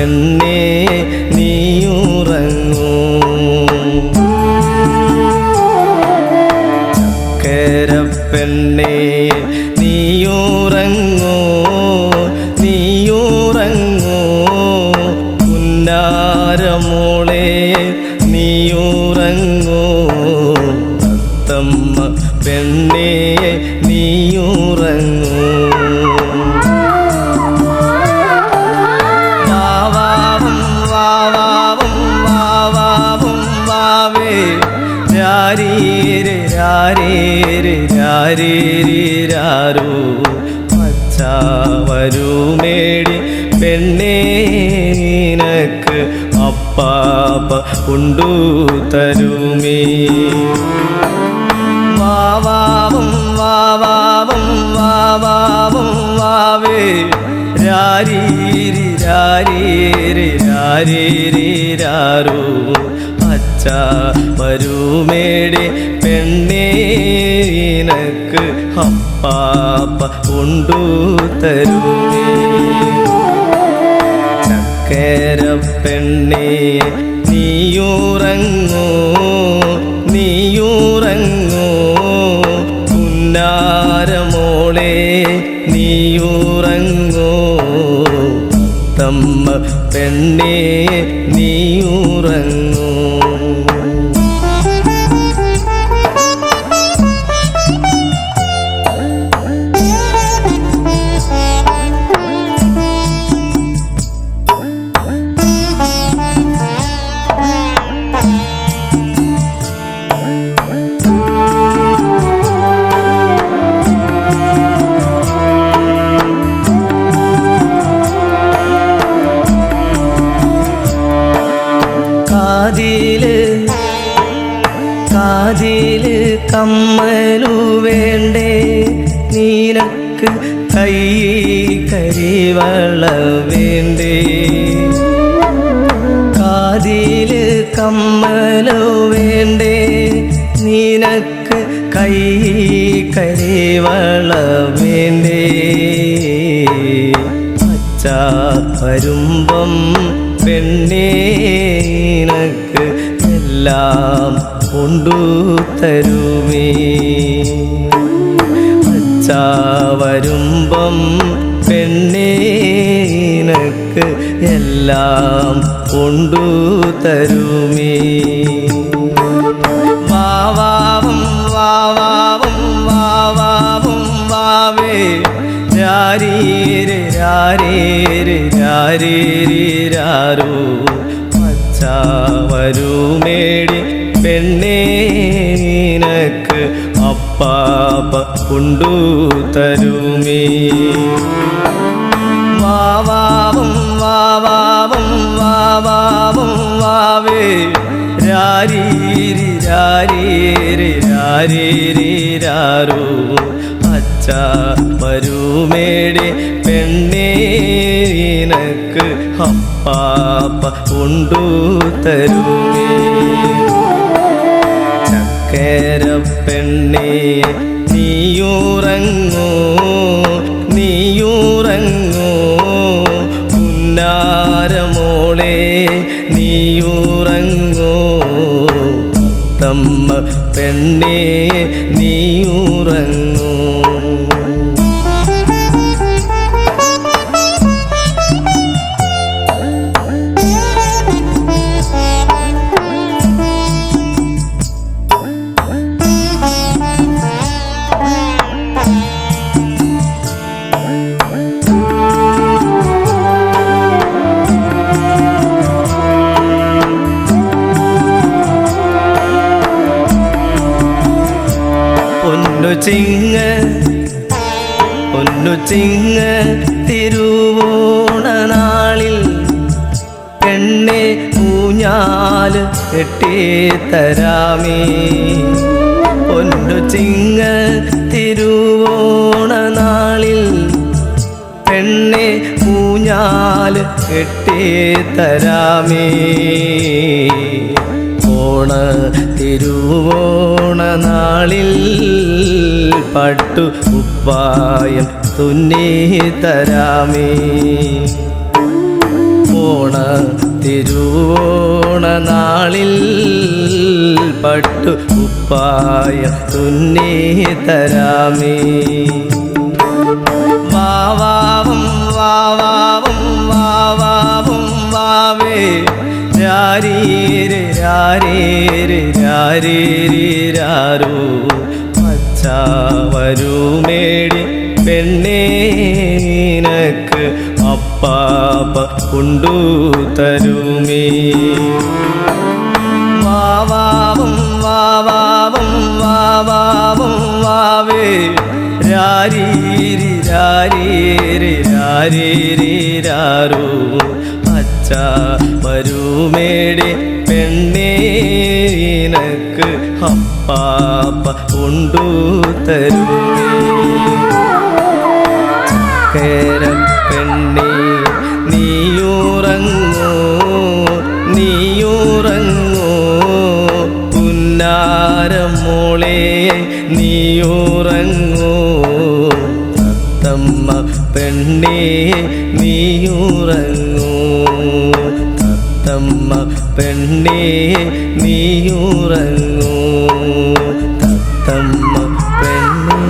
പെണ്ണേ നീയുറങ്ങൂ. ചക്കര പെണ്ണേ നീയുറങ്ങൂ, നീയുറങ്ങൂ. പുന്നാരമോളെ നീയുറങ്ങൂ. തത്തമ്മ പെണ്ണേ നീയുറങ്ങൂ. വാവാവും വാവാവും വാവാവും വാവേ രാരീരെ രാരീരെ രാരീരാരോ. പച്ച വരുമേടി പെണ്ണേ നിനക്ക് അപ്പാപ്പ കൊണ്ടു തരുമേ. വാവാവും വാവാവും വാവാവും വാവേ രാരീരി രാരീരി രാരീരാരോ. പച്ച വരുമേടി പെണ്ണേ നിനക്ക് അപ്പാപ്പ കൊണ്ടു തരുമേ. ചക്കര പെണ്ണേ നീയുറങ്ങൂ, നീയുറങ്ങൂ. പുന്നാരമോളെ നീയുറങ്ങൂ. തത്തമ്മ പെണ്ണേ നീയുറങ്ങൂ. കാതില് കമ്മലു വേണ്ടേ നിനക്ക്, കൈ കരിവള വേണ്ടേ. കാതില് കമ്മലു വേണ്ടേ നിനക്ക്, കൈ കരിവള വേണ്ടേ. പച്ച വരുമ്പം പെണ്ണേ നിനക്ക് എല്ലാം കൊണ്ടു തരുമേ. പച്ച വരുമ്പം പെണ്ണേ നിനക്ക് എല്ലാം കൊണ്ടു തരുമേ. വാവാവും വാവാവും വാവാവും വാവേ രാരീരെ രാരീരെ രാരീരാരോ. പച്ച വരുമേടി പെണ്ണേ നിനക്ക് അപ്പാപ്പ കൊണ്ടു തരുമേ. വാവാവും വാവാവും വാവാവും വാവേ രാരീരി രാരീരി രാരീരാരോ. പച്ച വരുമേടി പെണ്ണേ നിനക്ക് അപ്പാപ്പ കൊണ്ടു തരുമേ. ചക്കര പെണ്ണേ നീയുറങ്ങൂ, നീയുറങ്ങൂ. പുന്നാരമോളെ നീയുറങ്ങൂ. തത്തമ്മ പെണ്ണേ നീയുറങ്ങൂ. പൊന്നു ചിങ്ങ തിരുവോണ നാളിൽ പെണ്ണെ ഊഞ്ഞാല് കെട്ടിത്തരാമേ. പൊന്നു ചിങ്ങ തിരുവോണ നാളിൽ പെണ്ണെ ഊഞ്ഞാല് കെട്ടിത്തരാമേ. ഓണ തിരുവോണ നാളിൽ പട്ടു കുപ്പായം തുന്നി തരാമേ. തിരുവോണ നാളിൽ പട്ടു ഉപ്പായ തുന്നി തരാമേ. വാവാവും വാവാവും വാവാവും വാവേ രാരീരെ രാരീരെ രാരീരാരോ മച്ചാവരുമേടി പെണ്ണേനക്ക് അപ്പാപ്പ കൊണ്ടു തരുമേ. വാവാവും വാവാവും വാവാവും വാവേ രാരീരി രാരീരി രാരീരാരോ അച്ഛ വരുമേടി പെണ്ണേനക്ക് അപ്പാപ്പ കൊണ്ടു തരുമേ. ചക്കര പെണ്ണേ നീയുറങ്ങോ നീയുറങ്ങോ പുന്നാരമോളെ നീയുറങ്ങോ. തത്തമ്മ പെണ്ണേ നീയുറങ്ങോ തത്തമ്മ പെണ്ണേ നീയുറങ്ങോ തത്തമ്മ പെണ്ണേ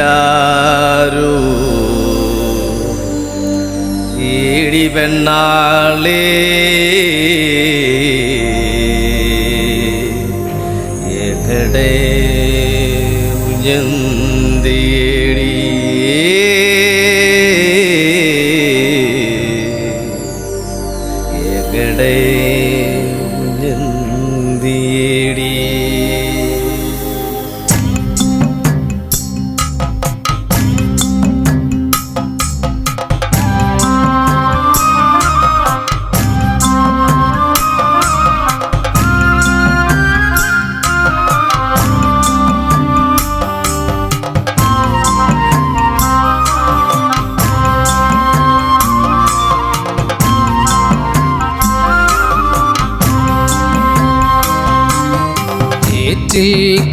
രാരീരാരോ ഈടി പെണ്ണാളേ എകടെ ഉയർന്നേടി എകടെ ഉയർന്നേടി.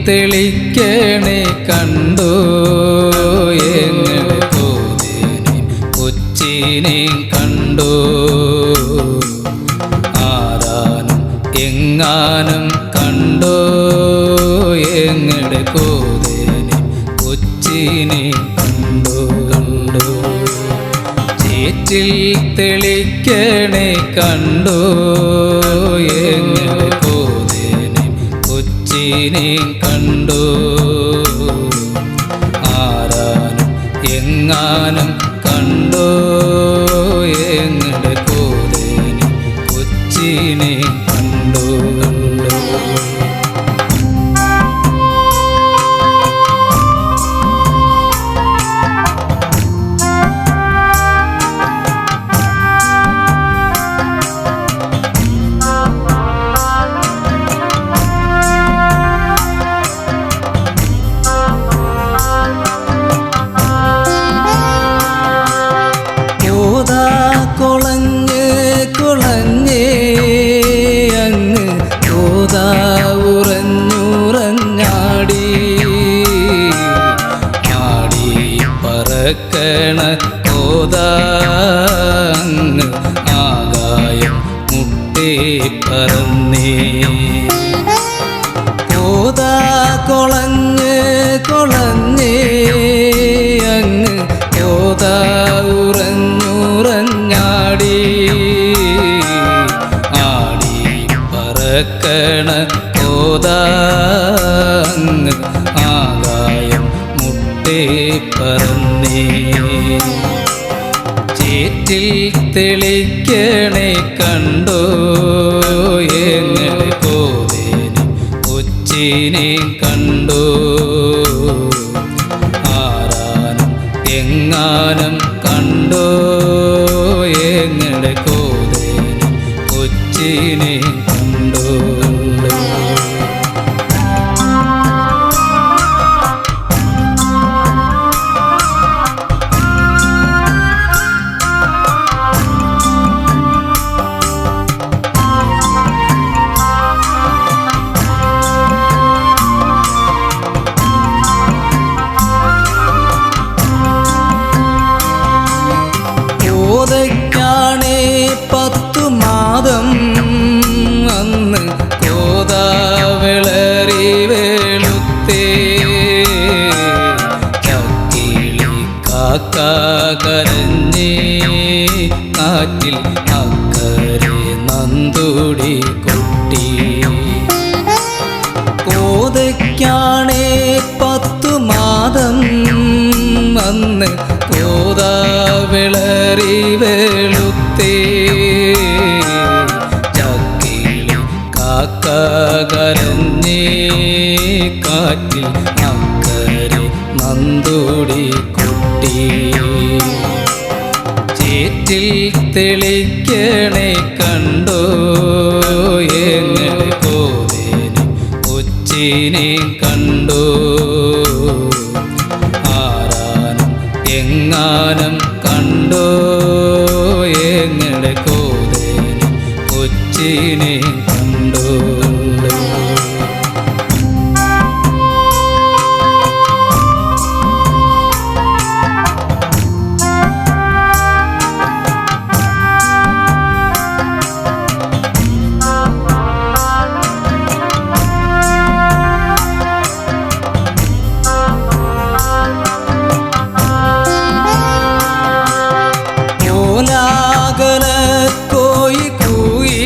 തെളിക്കണേ കണ്ടോ എങ്ങനെ കോതിനെ കൊച്ചിനെ കണ്ടോ. ആരാനും എങ്ങാനും കണ്ടോ എങ്ങനെ കോതിനെ കൊച്ചിനെ കണ്ടോ കണ്ടോ. ചേറ്റിൽ തെളിക്കണേ കണ്ടോ എങ്ങനെ കോതിനെ കൊച്ചിനെ കണ്ടോ. ആരാനും എങ്ങാനും കണ്ടോ എങ്ങനെ കോതിനെ കൊച്ചിനെ കണ്ടോ കണ്ടോ. ഉറഞ്ഞുറഞ്ഞാടി ആടി പറക്കണ കോതാങ്ങ് ആകായം മുട്ടേ പറന്നേ. കോതാ കൊളഞ്ഞ് കൊളഞ്ഞേ അങ്ങ് കോതാ ഉറഞ്ഞുറഞ്ഞാടി ആടി പറക്കണ കോതാങ്ങ് ആകായം മുട്ടേ പറന്നേ. ചേറ്റിൽ തെളിക്കണേ കണ്ടോ എങ്ങനെ കോതേനെ കൊച്ചിനെ കണ്ടോ ആരാനം എങ്ങാനം കണ്ടോ എങ്ങനെ കോതേനെ കൊച്ചിനെ കണ്ടോ കോതയ്ക്കാണേ 10 മാതം അന്ന് കോതാവിളറി വെളുത്തേ ചക്കിളി കാക്ക കരഞ്ഞേ കാറ്റിൽ അക്കരെ നന്തുടി കൊട്ടി കോതയ്ക്കാണേ 10 മാതം അന്ന് കോതാവിളറി വെളുത്തേ ചക്കിളി കാക്ക കരഞ്ഞേ കാറ്റിൽ അക്കരെ നന്തുടി കൊട്ടി ചേറ്റിൽ തെളിക്കണേ കണ്ടോ എങ്ങനെ കോതേനെ കൊച്ചിനെ കണ്ടോ ആരാനം എങ്ങാനം കണ്ടോ എങ്ങനെ കോതേനെ കൊച്ചിനെ കണ്ടോ കോയി കൂയി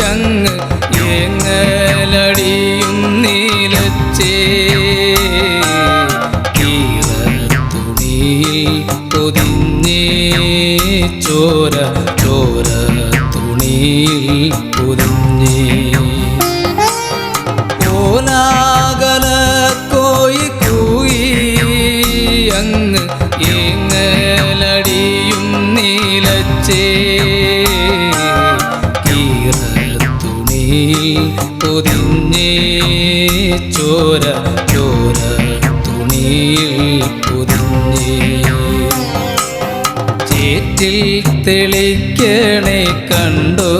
അങ്ങ് എങ്ങലടിയും നീലച്ചേ തുണിയിൽ പൊതിഞ്ഞേ ചോര ചോര തുണിയിൽ പൊതിഞ്ഞേ കോലാകല കോയി കൂയി അങ്ങ് എങ്ങലടിയും നീലച്ചേ തുണിയിൽ പൊതിഞ്ഞേ ചോര ചോര തുണിയിൽ പൊതിഞ്ഞേ ചേറ്റിൽ തെളിക്കണേ കണ്ടോ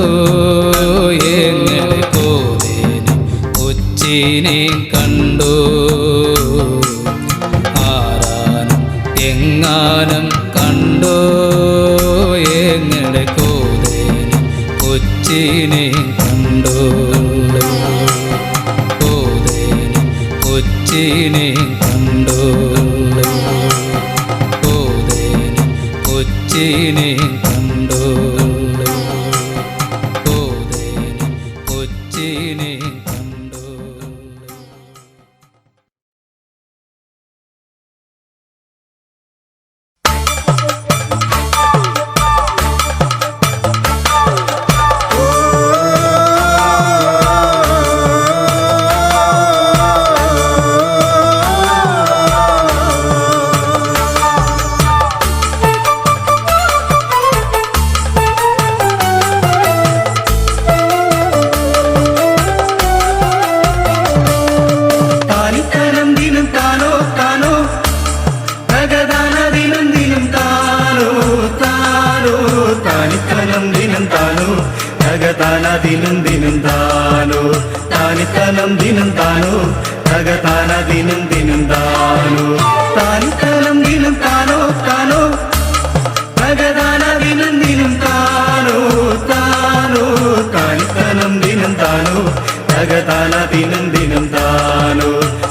എങ്ങനെ കോതേനെ കൊച്ചിനെ കണ്ടോ ആരാനം എങ്ങാനം കണ്ടോ എങ്ങനെ കോതേനെ കൊച്ചിനെ കണ്ടോ കോതേനെ കൊച്ചിനെ കണ്ടോ കോതേനെ കൊച്ചിനെ കണ്ടോ കോതേനെ കൊച്ചിനെ കണ്ടോ ദിനം ദിനം താനോ താനിത്തനം ദിനം താനോ തകതാന ദിനം ദിനം താനോ താനിത്തനം ദിനം താനോ താനോ തകതാന ദിനം ദിനം താനോ താനോ താനിത്തനം ദിനം താനോ തകതാന ദിനം ദിനം താനോ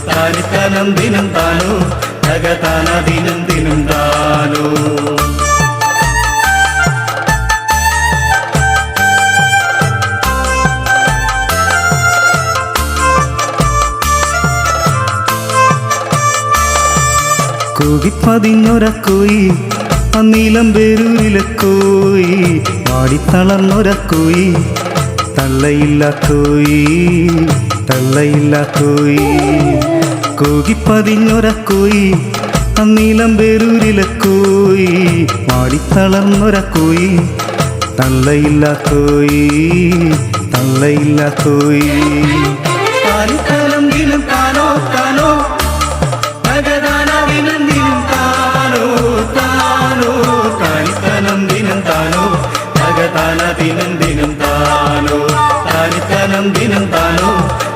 താനിത്തനം ദിനം താനോ തകതാന ദിനം ദിനം താനോ കൂകിപ്പതിഞ്ഞൊരക്കുയി അന്നീലം പേരൂരിലെ കോയി പാടിത്തളർന്നൊര കോയി തള്ളയില്ല കോയി തള്ളയില്ല കോയി കൂകിപ്പതിഞ്ഞൊര കോയി അന്നീലം പേരൂരിലെ കോയി പാടിത്തളർന്നൊര കോയി തള്ളയില്ല കോയി തള്ളയില്ല കോയി താനിത്തലം ദിനം താനോ താനോ തകതാന ദിനം ദിനം താനോ താനോ താനിത്തലം ദിനം താനോ തകതാന ദിനം ദിനം താനോ താനിത്തലം ദിനം താനോ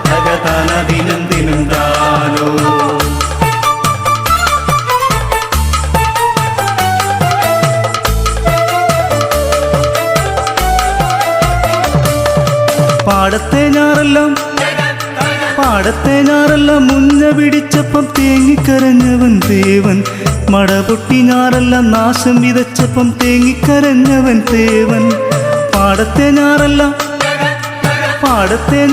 തകതാന ദിനം ദിനം താനോ പാടത്തെ ഞാറെല്ലാം മുഞ്ഞ പിടിച്ചപ്പം തേങ്ങിക്കരഞ്ഞവൻ ദേവൻ മടപൊട്ടി ഞാറെല്ലാം നാശം വിതച്ചപ്പം തേങ്ങിക്കരഞ്ഞവൻ ദേവൻ പാടത്തെ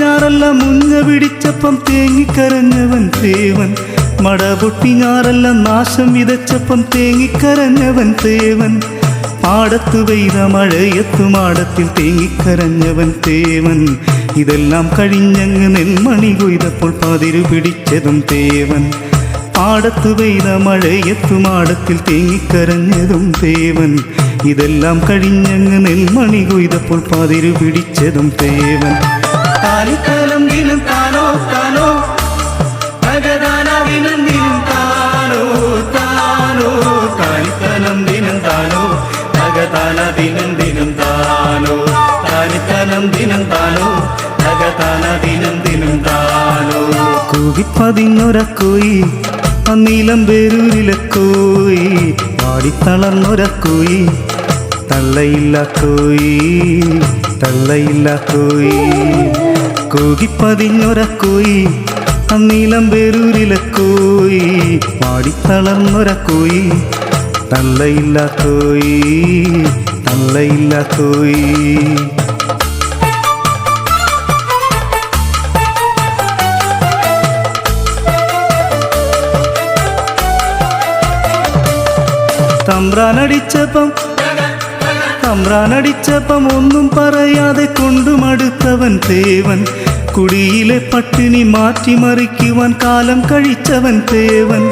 ഞാറെല്ലാം മുഞ്ഞ പിടിച്ചപ്പം തേങ്ങിക്കരഞ്ഞവൻ ദേവൻ മടപൊട്ടി ഞാറെല്ലാം നാശം വിതച്ചപ്പം തേങ്ങിക്കരഞ്ഞവൻ ദേവൻ പാടത്തു പെയ്ത മഴയത്തു മാടത്തിൽ തേങ്ങിക്കരഞ്ഞവൻ തേവൻ ഇതെല്ലാം കഴിഞ്ഞങ്ങ് നെന്മണി കൊയ്തപ്പോൾ പതിരു പിടിച്ചതും തേവൻ പാടത്തു പെയ്ത മഴയത്തു മാടത്തിൽ തേങ്ങിക്കരഞ്ഞതും തേവൻ ഇതെല്ലാം കഴിഞ്ഞങ്ങ് നെന്മണി കൊയ്തപ്പോൾ പതിരു പിടിച്ചതും തേവൻ താനിത്തലം ദിനം താനോ താനോ തകതാന ദിനം ദിനം താനോ താനോ താനിത്തലം ദിനം താനോ തകതാന ദിനം ദിനം താനോ താനിത്തലം ദിനം താനോ തകതാന ദിനം ദിനം താനോ കൂകിപ്പതിഞ്ഞൊര കോയി അന്നീലം പേരൂരിലെ കോയി പാടിത്തളർന്നൊര കോയി തള്ളയില്ല കോയി തള്ളയില്ല കോയി കൂകിപ്പതിഞ്ഞൊര കോയി അന്നീലം പേരൂരിലെ കോയി പാടിത്തളർന്നൊര കോയി തള്ളയില്ല കോയി തള്ളയില്ല കോയി തമ്പ്രാനടിച്ചപ്പം ഒന്നും പറയാതെ കൊണ്ടുമടുത്തവൻ തേവൻ കുടിയിലെ പട്ടിണി മാറ്റിമറിക്കുവാൻ കാലം കഴിച്ചവൻ തേവൻ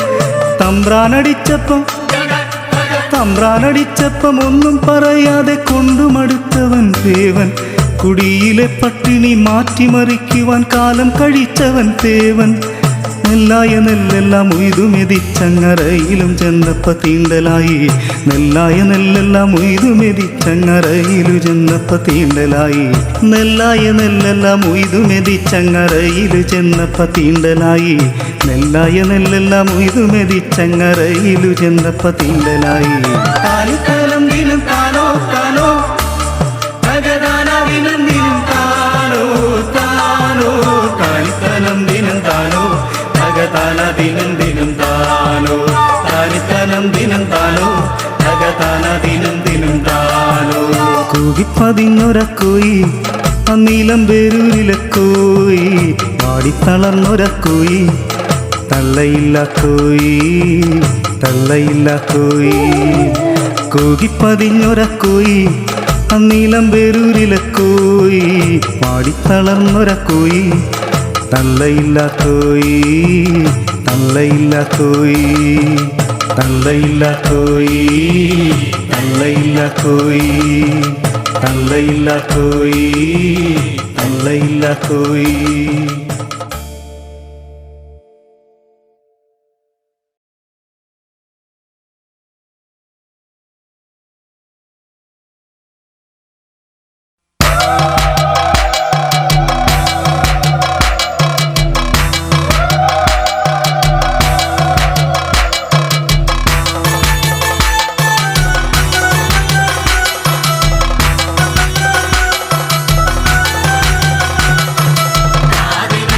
തമ്പ്രാനടിച്ചപ്പം ഒന്നും പറയാതെ കൊണ്ടുമടുത്തവൻ തേവൻ കുടിയിലെ പട്ടിണി മാറ്റിമറിക്കുവാൻ കാലം കഴിച്ചവൻ തേവൻ നെല്ലായ നെല്ലെല്ലാം ഉയ്തുമെതിച്ചങ്ങറയിലും ചെന്നപ്പ തീണ്ടലായി നെല്ലായ നെല്ലെല്ലാം ഉയ്തുമെതിച്ചങ്ങറയിലു ചെന്നപ്പ തീണ്ടലായി നെല്ലായ നെല്ലെല്ലാം ഉയ്തുമെതിച്ചങ്ങറയിലു ചെന്നപ്പ തീണ്ടലായി നെല്ലായ നെല്ലെല്ലാം ഉയ്തുമെതിച്ചങ്ങറയിലു ചെന്നപ്പ തീണ്ടലായി താനിത്തലം ദിനം താനോ താനോ തകതാന ദിനം ദിനം താനോ താനോ താനിത്തലം ദിനം താനോ തകതാന ദിനം ദിനം താനോ താനിത്തലം ദിനം താനോ തകതാന ദിനം ദിനം താനോ കൂകിപ്പതിഞ്ഞൊര കോയി അന്നീലം പേരൂരിലെ കോയി പാടിത്തളർന്നൊര കോയി തള്ളയില്ല കോയി തള്ളയില്ല കോയി കൂകിപ്പതിഞ്ഞൊര കോയി അന്നീലം പേരൂരിലെ കോയി പാടിത്തളർന്നൊര കോയി തള്ളയില്ല കോയി തള്ളയില്ല കോയി തള്ളയില്ല കോയി തള്ളയില്ല കോയി തള്ളയില്ല കോയി തള്ളയില്ല കോയി താതിന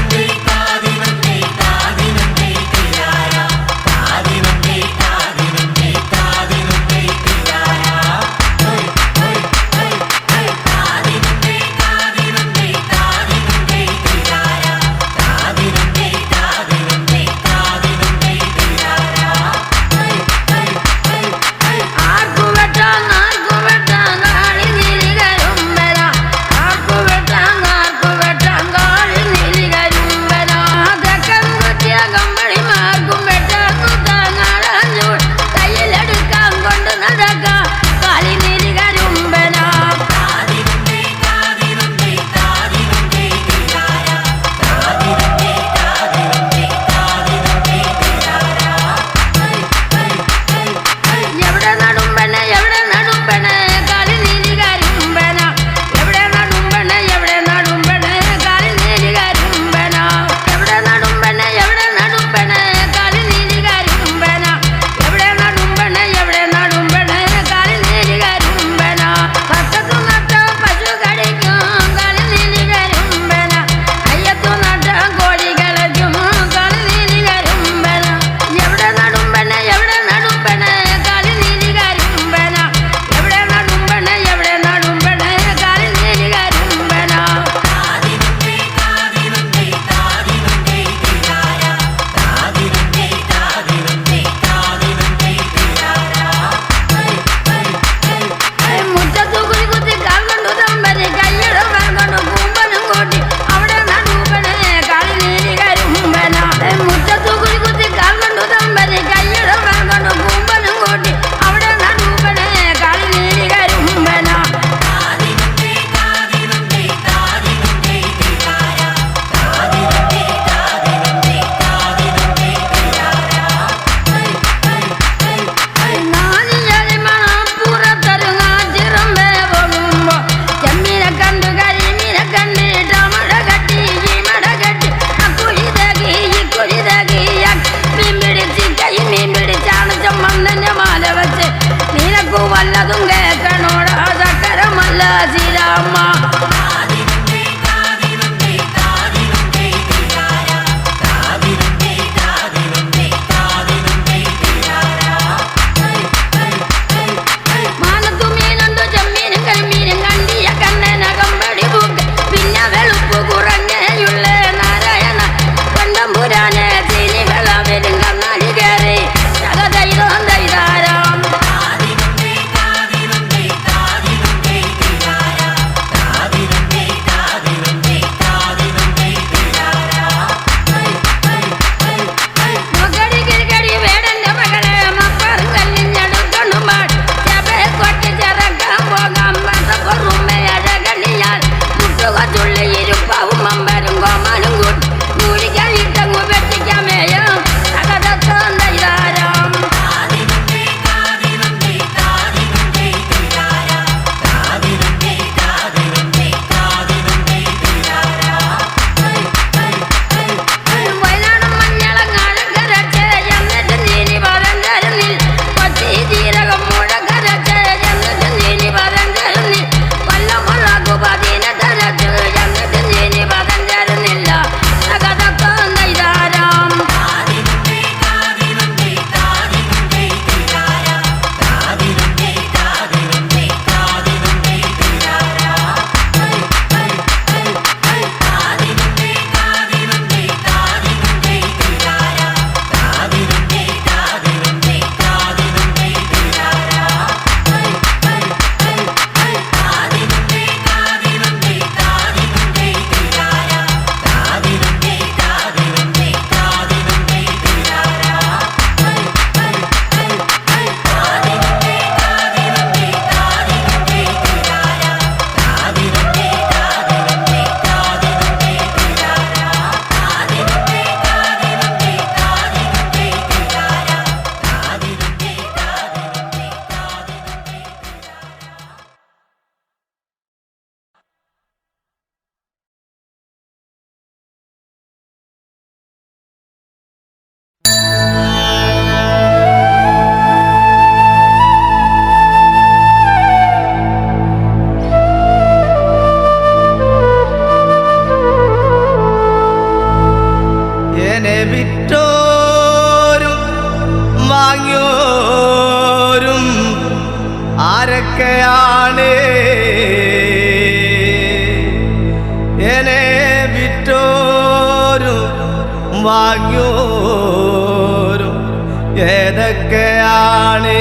ഏതൊക്കെയാണ്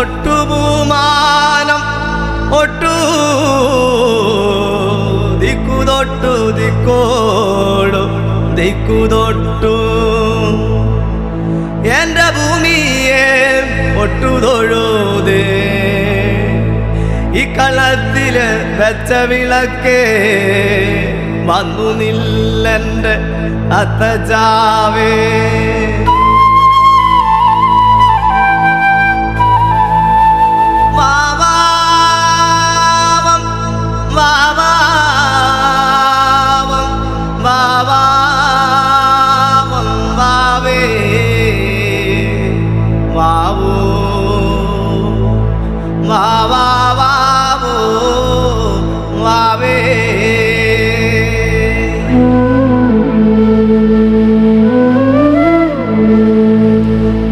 തൊട്ടുപൂമാനം ഒട്ടു ദിക്കുതൊട്ടു ദിക്കോടു ദിക്കുതൊട്ടു എൻ്റെ ഭൂമിയെ ഒട്ടുതൊഴുതേ ഈ കളത്തില് വെച്ച വിളക്കേ വന്നു നില്ലെൻ്റെ അത്തജാവേ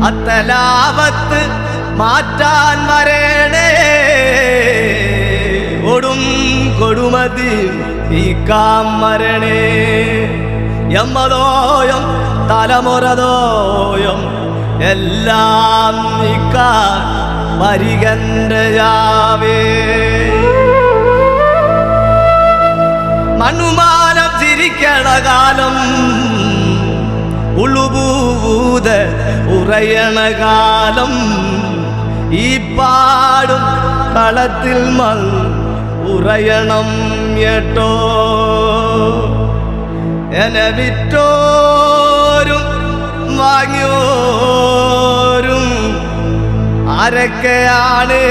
അത്തലാപത്ത് മാറ്റാൻ വരേണേ ഒടും കൊടുമതി ഈ കാമരണേ യമ്മദോയം തലമുറദോയം എല്ലാം നീക്കാൻ വരികണ്ടയാവേ മണ്ണുമാനം ചിരിക്കണ കാലം ഉളുപൂത ഉറയണ കാലം ഈ പാടും കളത്തിൽ മൽ ഉറയണം കേട്ടോ എന്നെ വിറ്റോരും വാങ്ങിയോരും ആരൊക്കെയാണ്